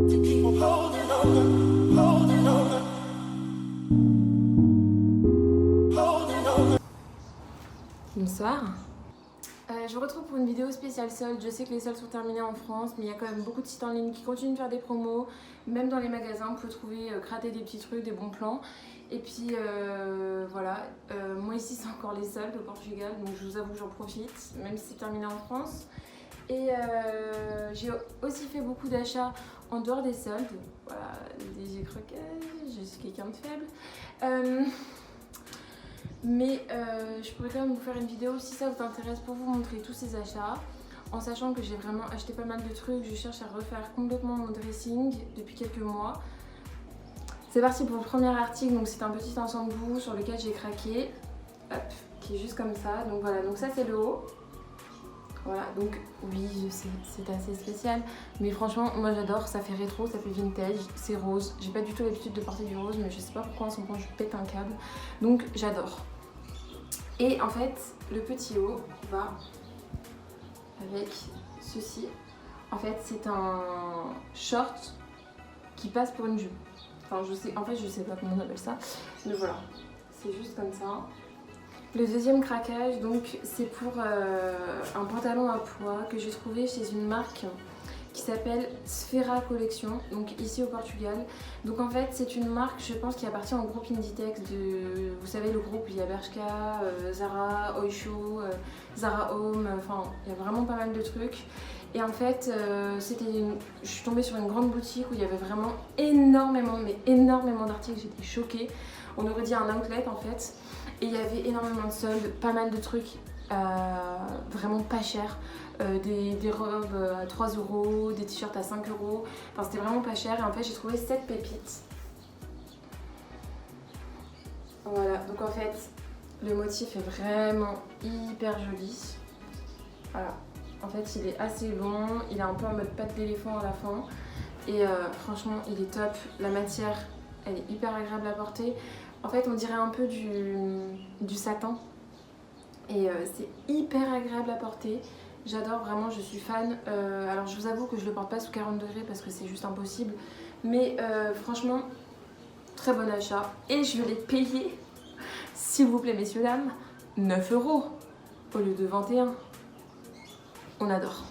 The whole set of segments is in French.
to keep on holding on. Bonsoir. Je vous retrouve pour une vidéo spéciale solde. Je sais que les soldes sont terminés en France, mais il y a quand même beaucoup de sites en ligne qui continuent de faire des promos. Même dans les magasins, vous pouvez trouver, gratter des petits trucs, des bons plans. Et puis voilà, moi ici c'est encore les soldes au Portugal, donc je vous avoue que j'en profite, même si c'est terminé en France. Et j'ai aussi fait beaucoup d'achats en dehors des soldes. Voilà, des croquages, je suis quelqu'un de faible. Mais je pourrais quand même vous faire une vidéo si ça vous intéresse pour vous montrer tous ces achats. En sachant que j'ai vraiment acheté pas mal de trucs, je cherche à refaire complètement mon dressing depuis quelques mois. C'est parti pour le premier article, donc c'est un petit ensemble bout sur lequel j'ai craqué. Hop, qui est juste comme ça. Donc voilà, donc ça c'est le haut. Voilà, donc oui, je sais, c'est assez spécial. Mais franchement, moi j'adore, ça fait rétro, ça fait vintage, c'est rose. J'ai pas du tout l'habitude de porter du rose, mais je sais pas pourquoi en ce moment je pète un câble. Donc j'adore. Et en fait, le petit haut va avec ceci. En fait, c'est un short qui passe pour une jupe. Enfin, je sais pas comment on appelle ça. Mais voilà, c'est juste comme ça. Le deuxième craquage, donc, c'est pour un pantalon à pois que j'ai trouvé chez une marque qui s'appelle Sfera Collection, donc ici au Portugal. Donc en fait, c'est une marque, je pense, qui appartient au groupe Inditex de, vous savez, le groupe, il y a Bershka, Zara, Oysho, Zara Home, enfin, il y a vraiment pas mal de trucs. Et en fait, je suis tombée sur une grande boutique où il y avait vraiment énormément, mais énormément d'articles, j'étais choquée. On aurait dit un outlet en fait. Et il y avait énormément de soldes, pas mal de trucs vraiment pas chers. Des robes à 3 €, des t-shirts à 5 €. Enfin, c'était vraiment pas cher. Et en fait, j'ai trouvé 7 pépites. Voilà, donc en fait, le motif est vraiment hyper joli. Voilà, en fait, il est assez long. Il est un peu en mode patte d'éléphant à la fin. Et franchement, il est top. La matière, elle est hyper agréable à porter. En fait, on dirait un peu du satin. Et c'est hyper agréable à porter. J'adore vraiment, je suis fan. Alors, je vous avoue que je le porte pas sous 40 degrés parce que c'est juste impossible. Mais franchement, très bon achat. Et je l'ai payé, s'il vous plaît, messieurs, dames, 9 € au lieu de 21. On adore.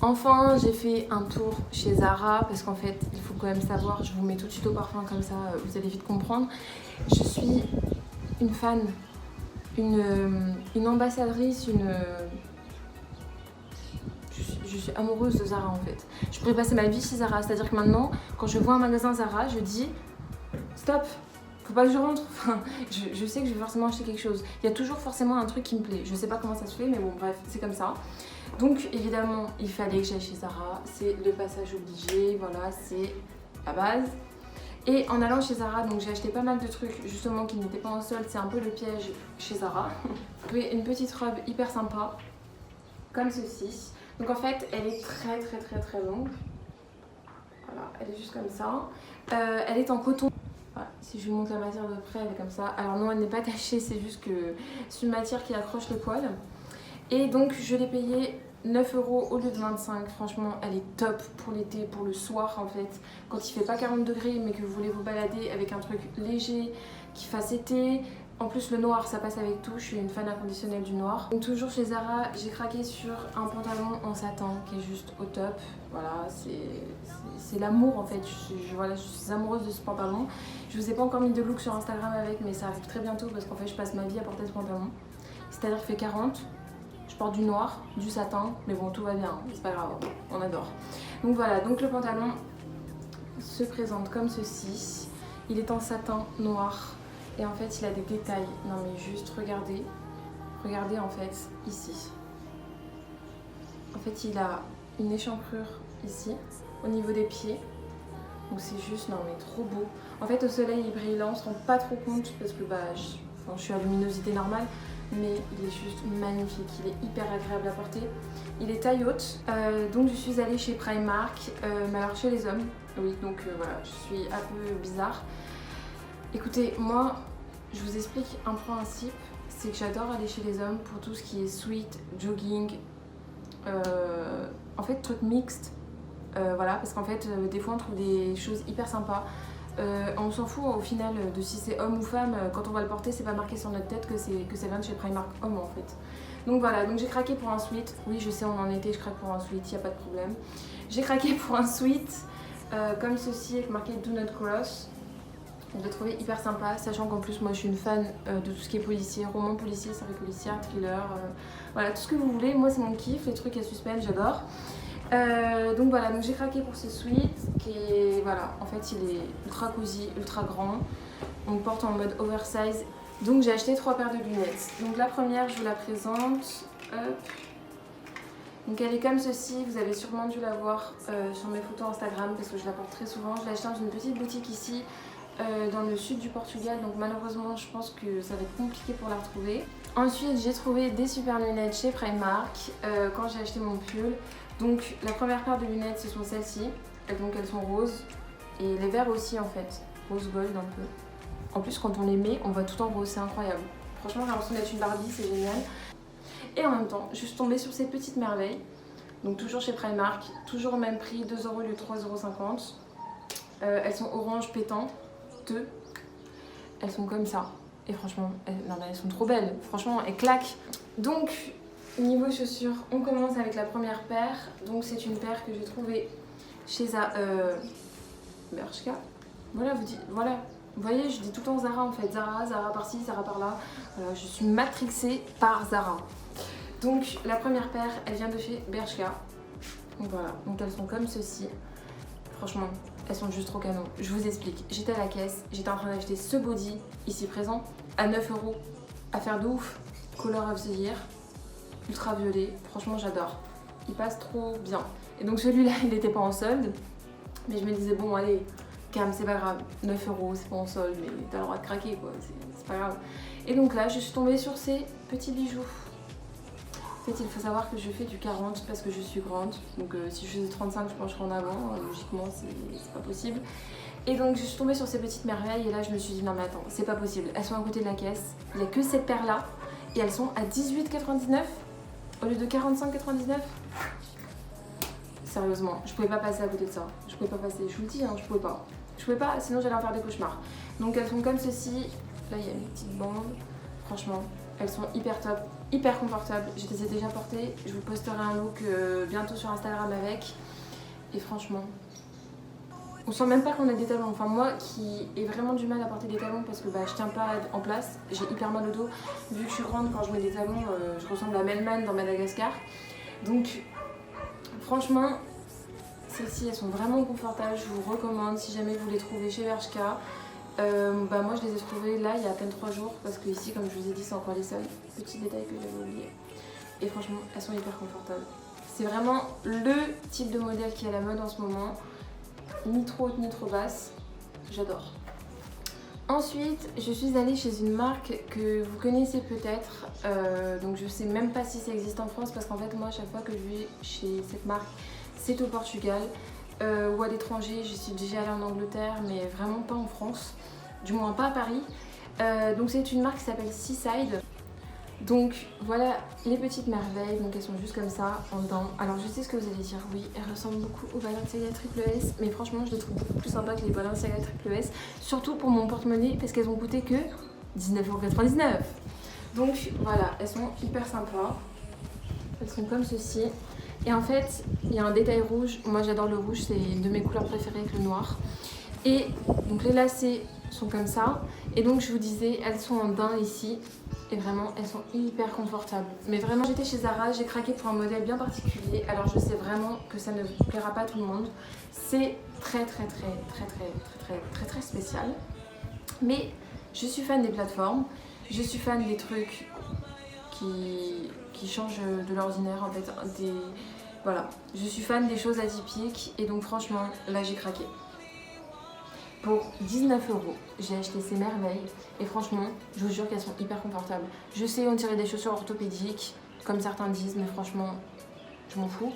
Enfin, j'ai fait un tour chez Zara parce qu'en fait, il faut quand même savoir, je vous mets tout de suite au parfum comme ça, vous allez vite comprendre. Je suis une fan, une ambassadrice, je suis amoureuse de Zara en fait. Je pourrais passer ma vie chez Zara, c'est-à-dire que maintenant, quand je vois un magasin Zara, je dis stop, faut pas que je rentre. Enfin, je sais que je vais forcément acheter quelque chose. Il y a toujours forcément un truc qui me plaît. Je sais pas comment ça se fait, mais bon, bref, c'est comme ça. Donc évidemment, il fallait que j'aille chez Zara. C'est le passage obligé, voilà, c'est la base. Et en allant chez Zara, donc j'ai acheté pas mal de trucs justement qui n'étaient pas en solde. C'est un peu le piège chez Zara. J'ai trouvé une petite robe hyper sympa, comme ceci. Donc en fait, elle est très longue. Voilà, elle est juste comme ça. Elle est en coton. Voilà, si je vous montre la matière de près, elle est comme ça. Alors non, elle n'est pas tachée, c'est juste que c'est une matière qui accroche les poils. Et donc je l'ai payée 9 € au lieu de 25. Franchement, elle est top pour l'été, pour le soir en fait. Quand il fait pas 40 degrés mais que vous voulez vous balader avec un truc léger qui fasse été. En plus le noir ça passe avec tout, je suis une fan inconditionnelle du noir. Donc toujours chez Zara, j'ai craqué sur un pantalon en satin qui est juste au top. Voilà, c'est l'amour en fait, voilà, je suis amoureuse de ce pantalon. Je vous ai pas encore mis de look sur Instagram avec, mais ça arrive très bientôt parce qu'en fait je passe ma vie à porter ce pantalon. C'est-à-dire qu'il fait 40. Je porte du noir, du satin, mais bon tout va bien, c'est pas grave, on adore. Donc voilà, donc le pantalon se présente comme ceci. Il est en satin noir et en fait il a des détails. Non mais juste regardez, regardez en fait ici. En fait il a une échancrure ici, au niveau des pieds. Donc c'est juste, non mais trop beau. En fait au soleil il brille là, on se rend pas trop compte parce que bah, je suis à luminosité normale. Mais il est juste magnifique, il est hyper agréable à porter. Il est taille haute, donc je suis allée chez Primark, mais alors chez les hommes, oui, donc voilà, je suis un peu bizarre. Écoutez, moi, je vous explique un principe, c'est que j'adore aller chez les hommes pour tout ce qui est sweat, jogging, en fait truc mixte, Voilà, parce qu'en fait, des fois on trouve des choses hyper sympas. On s'en fout au final de si c'est homme ou femme, quand on va le porter, c'est pas marqué sur notre tête que ça vient de chez Primark homme en fait. Donc voilà, donc j'ai craqué pour un sweat. Oui, je sais, on en était, je craque pour un sweat, y a pas de problème. J'ai craqué pour un sweat comme ceci avec marqué Do Not Cross. Je l'ai trouvé hyper sympa, sachant qu'en plus moi je suis une fan de tout ce qui est policier, roman policier, série policière, thriller, voilà, tout ce que vous voulez. Moi c'est mon kiff, les trucs à suspense, j'adore. Donc voilà, donc j'ai craqué pour ce sweat qui est, voilà, en fait il est ultra cosy, ultra grand. On le porte en mode oversize. Donc j'ai acheté 3 paires de lunettes. Donc la première, je vous la présente. Hop. Donc elle est comme ceci, vous avez sûrement dû la voir sur mes photos Instagram parce que je la porte très souvent. Je l'ai achetée dans une petite boutique ici dans le sud du Portugal, donc malheureusement je pense que ça va être compliqué pour la retrouver. Ensuite j'ai trouvé des super lunettes chez Primark quand j'ai acheté mon pull. Donc la première paire de lunettes ce sont celles-ci, donc elles sont roses et les verts aussi en fait, rose gold un peu. En plus quand on les met on voit tout en rose, c'est incroyable. Franchement j'ai l'impression d'être une Barbie, c'est génial. Et en même temps je suis tombée sur ces petites merveilles, donc toujours chez Primark, toujours au même prix, 2 € au lieu de 3,50 €. Elles sont orange pétant. Elles sont comme ça et franchement non mais elles sont trop belles, franchement elles claquent. Donc niveau chaussures on commence avec la première paire. Donc c'est une paire que j'ai trouvée chez Bershka. Voilà, voilà, vous voyez, je dis tout le temps Zara en fait, Zara par-ci, Zara par-là. Je suis matrixée par Zara. Donc la première paire elle vient de chez Bershka. Donc voilà, donc elles sont comme ceci. Franchement, elles sont juste trop canon. Je vous explique. J'étais à la caisse, j'étais en train d'acheter ce body ici présent à 9 €. Affaire de ouf. Color of the Year. Ultra violet. Franchement, j'adore. Il passe trop bien. Et donc celui-là, il n'était pas en solde. Mais je me disais, bon, allez, calme, c'est pas grave. 9 €, c'est pas en solde, mais t'as le droit de craquer, quoi. C'est pas grave. Et donc là, je suis tombée sur ces petits bijoux. En fait, il faut savoir que je fais du 40 parce que je suis grande. Donc si je faisais 35, je pencherais en avant. Logiquement, c'est pas possible. Et donc je suis tombée sur ces petites merveilles et là je me suis dit non mais attends, c'est pas possible. Elles sont à côté de la caisse. Il n'y a que cette paire là et elles sont à 18,99 au lieu de 45,99. Sérieusement, je pouvais pas passer à côté de ça. Je pouvais pas passer, je vous le dis, hein, je pouvais pas. Je pouvais pas, sinon j'allais en faire des cauchemars. Donc elles sont comme ceci. Là il y a une petite bande. Franchement, elles sont hyper top, hyper confortables. Je les ai déjà portées. Je vous posterai un look bientôt sur Instagram avec. Et franchement, on sent même pas qu'on a des talons. Enfin moi qui ai vraiment du mal à porter des talons parce que je tiens pas en place. J'ai hyper mal au dos. Vu que je suis grande, quand je mets des talons, je ressemble à Melman dans Madagascar. Donc franchement, celles-ci elles sont vraiment confortables. Je vous recommande si jamais vous les trouvez chez Bershka. Moi je les ai trouvées là il y a à peine 3 jours parce que ici comme je vous ai dit c'est encore les seuls petits détails que j'avais oublié et franchement elles sont hyper confortables. C'est vraiment le type de modèle qui est à la mode en ce moment, ni trop haute ni trop basse, j'adore. Ensuite je suis allée chez une marque que vous connaissez peut-être, donc je sais même pas si ça existe en France parce qu'en fait moi à chaque fois que je vais chez cette marque c'est au Portugal. Ou à l'étranger, je suis déjà allée en Angleterre mais vraiment pas en France, du moins pas à Paris. Donc c'est une marque qui s'appelle Seaside. Donc voilà les petites merveilles, donc elles sont juste comme ça en dedans. Alors je sais ce que vous allez dire, oui elles ressemblent beaucoup aux Balenciaga Triple S, mais franchement je les trouve beaucoup plus sympas que les Balenciaga Triple S, surtout pour mon porte-monnaie parce qu'elles ont coûté que 19,99 €. Donc voilà, elles sont hyper sympas, elles sont comme ceci. Et en fait, il y a un détail rouge. Moi, j'adore le rouge, c'est une de mes couleurs préférées avec le noir. Et donc, les lacets sont comme ça. Et donc, je vous disais, elles sont en daim ici. Et vraiment, elles sont hyper confortables. Mais vraiment, j'étais chez Zara, j'ai craqué pour un modèle bien particulier. Alors, je sais vraiment que ça ne plaira pas à tout le monde. C'est très spécial. Mais je suis fan des plateformes. Je suis fan des trucs qui changent de l'ordinaire en fait. Voilà, je suis fan des choses atypiques et donc franchement là j'ai craqué. Pour 19 €, j'ai acheté ces merveilles et franchement je vous jure qu'elles sont hyper confortables. Je sais on dirait des chaussures orthopédiques comme certains disent mais franchement je m'en fous.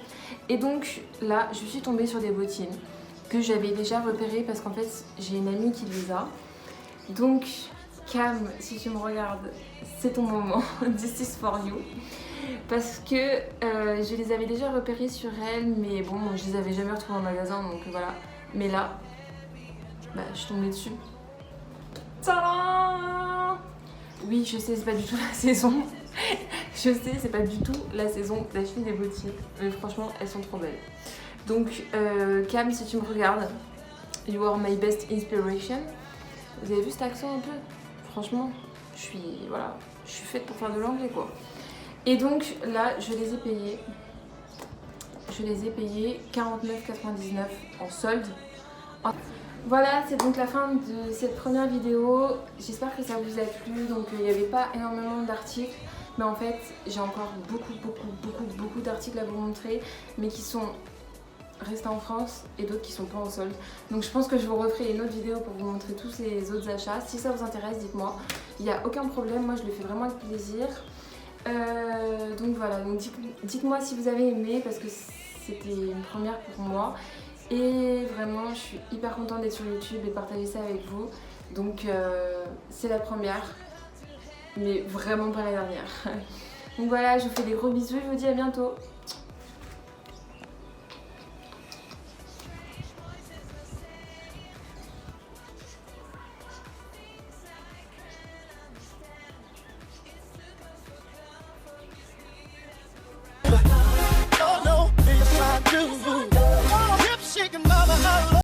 Et donc là je suis tombée sur des bottines que j'avais déjà repérées parce qu'en fait j'ai une amie qui les a. Donc Cam, si tu me regardes, c'est ton moment, this is for you. Parce que je les avais déjà repérés sur elle, mais bon, je les avais jamais retrouvés en magasin, donc voilà. Mais là, bah, je suis tombée dessus. Tadam! Oui, je sais, c'est pas du tout la saison. Je sais, c'est pas du tout la saison d'acheter des bottines. Mais franchement, elles sont trop belles. Donc, Cam, si tu me regardes, you are my best inspiration. Vous avez vu cet accent un peu? Franchement, je suis faite pour faire de l'anglais, quoi. Et donc, là, je les ai payés. Je les ai payés 49,99 en solde. Voilà, c'est donc la fin de cette première vidéo. J'espère que ça vous a plu. Donc il n'y avait pas énormément d'articles, mais en fait j'ai encore beaucoup d'articles à vous montrer, mais qui sont restés en France et d'autres qui sont pas en solde. Donc je pense que je vous referai une autre vidéo pour vous montrer tous ces autres achats. Si ça vous intéresse, dites-moi. Il n'y a aucun problème, moi je le fais vraiment avec plaisir. Donc voilà, donc dites-moi si vous avez aimé, parce que c'était une première pour moi. Et vraiment, je suis hyper contente d'être sur YouTube et de partager ça avec vous. Donc, c'est la première, mais vraiment pas la dernière. Donc voilà, je vous fais des gros bisous et je vous dis à bientôt.